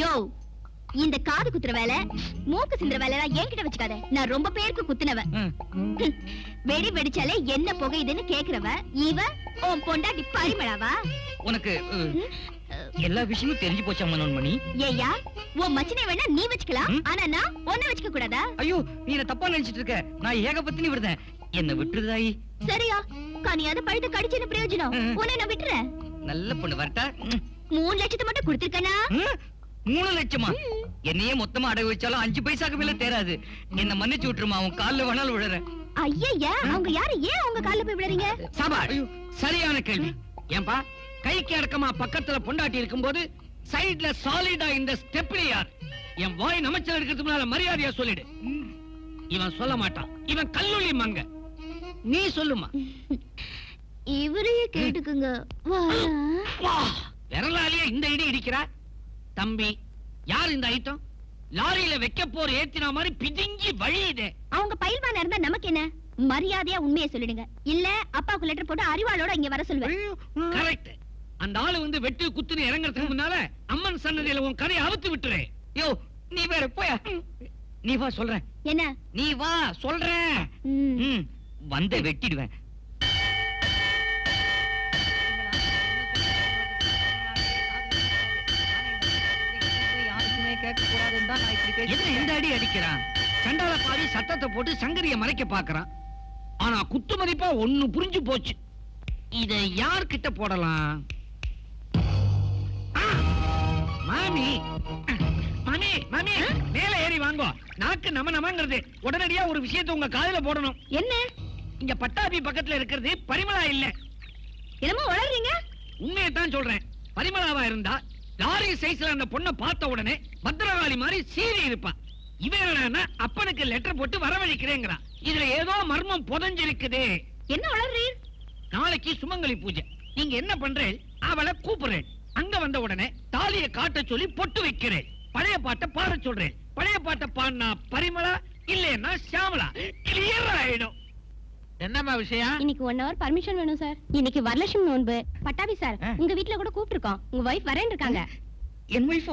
யோ, இந்த காது குத்துற வேலை, மூக்கு சிந்துற வேலை எல்லாம் என்கிட்ட வச்சுக்காத. நான் ரொம்ப பேருக்கு குத்துனவ. வெடி வெடிச்சாலே என்ன புகையுதுன்னு கேக்குறவ இவ உன் பொண்டாட்டி பரிமளாவா? உனக்கு எல்லா விஷயமும் தெரிஞ்சு போச்சா மனோன்மணி? ஏய்யா, உன் மச்சினை வேணா நீ வச்சுக்கலாம், ஆனா நான் உன்னை வச்சுக்க கூடாதா? ஐயோ, நீ என்ன தப்பா நினைச்சிட்டு இருக்க. நான் ஏகபத்தினி விடுதேன். என்ன விட்டுருதாயி? சரியா, கனியாத பழுத்து கடிச்சேன்னு பிரயோஜனம். உன்னை நான் விட்டுறேன். நல்ல பொண்ணு வரட்டா. 3 லட்சத்தை மட்டும் கொடுத்திருக்கனா? 3 லட்சமா? என்னையே மொத்தமா அடகு வச்சாலும் 5 பைசாக்கு மேல தேராது. என்ன மன்னிச்சு விட்டுருமா, உன் கால்ல வேணாலும் விழுறேன். ஐயா, அவங்க யாரு? ஏன் அவங்க கால்ல போய் விழுறீங்க? சபாஷ், சரியான கேள்வி. ஏன்பா, கைக்கு அடக்கமா பக்கத்துல பொண்டாட்டி இருக்கும்போது சைடுல சாலிடா இந்த ஸ்டெப்னி யார்? என் வாய் நமச்சல் இருக்கிறதுக்கு முன்னால மரியாதையா சொல்லிடு. இவன் சொல்ல மாட்டான். இவன் கல்லூலி மங்க. நீ சொல்லுமா. இவரையே கேட்டுக்குங்க. வா, விரலாலேயே இந்த இடி இடிக்கிறா. தம்பி, யார் இந்த ஐட்டம்? லாரியில வைக்க போற ஏத்தினா மாதிரி பிதுங்கி வழியுதே. அவங்க பயில்வானா இருந்தா நமக்கு என்ன? மரியாதையா உண்மையை சொல்லிடுங்க, இல்ல அப்பாவுக்கு லெட்டர் போட்டு அறிவாளோட இங்க வர சொல்லுவேன். கரெக்ட். அந்த ஆளு வந்து வெட்டு குத்துன்னு இறங்குறதுக்கு முன்னால அம்மன் சன்னதியில உன் கரையை அவுத்து விட்டுரு. யோ, நீ வேற போயா. நீ வா சொல்றேன். என்ன? நீ வா சொல்றேன். வந்த வெட்டிடுவேன். என்ன இந்த அடி அடிக்கிறான்? சண்டால பாவி சத்தத்தை போட்டு சங்கரிய மறைக்க பாக்குறான். ஆனா குத்து மதிப்பா ஒண்ணு புரிஞ்சு போச்சு. இத யார்கிட்ட போடலாம்? மாமி, மாமி, மாமி, மேல ஏறி வாங்கோ. நாக்கு நம நமங்கிறது. உடனடியா ஒரு விஷயத்தை உங்க காதுல போடணும். என்ன? இங்க பட்டாபி பக்கத்துல இருக்கிறது பரிமளா இல்ல. என்னமோ வளர்றீங்க? உண்மையைத்தான் சொல்றேன். பரிமளாவா இருந்தா லாரி சைஸ்ல அந்த பொண்ணை பார்த்த உடனே பத்திரகாளி மாதிரி சீறி இருப்பா. இவன் என்னன்னா அப்பனுக்கு லெட்டர் போட்டு வரவழைக்கிறேங்கிறா. இதுல ஏதோ மர்மம் புதஞ்சிருக்குது. என்ன வளர்றீர்? நாளைக்கு சுமங்கலி பூஜை. நீங்க என்ன பண்றேன்? அவளை கூப்பிடுறேன். அங்க வந்த உடனே தாலியை காட்ட சொல்லி பொட்டு வைக்கிறேன். பழைய பாட்டை பாட சொல்றேன். பழைய பாட்டை பாடினா பரிமளா, இல்லைன்னா ஷியாமளா. கிளியர் ஆயிடும். என்னமா விஷயம்? இன்னைக்கு 1 hour பர்மிஷன் வேணும் சார். இன்னைக்கு வரலட்சுமி நோன்பு. பட்டாபி சார், உங்க வீட்ல கூட கூப்பிட்டுருக்கோம். உங்க வைஃப் வரேன்னு இருக்காங்க. என் வைஃப்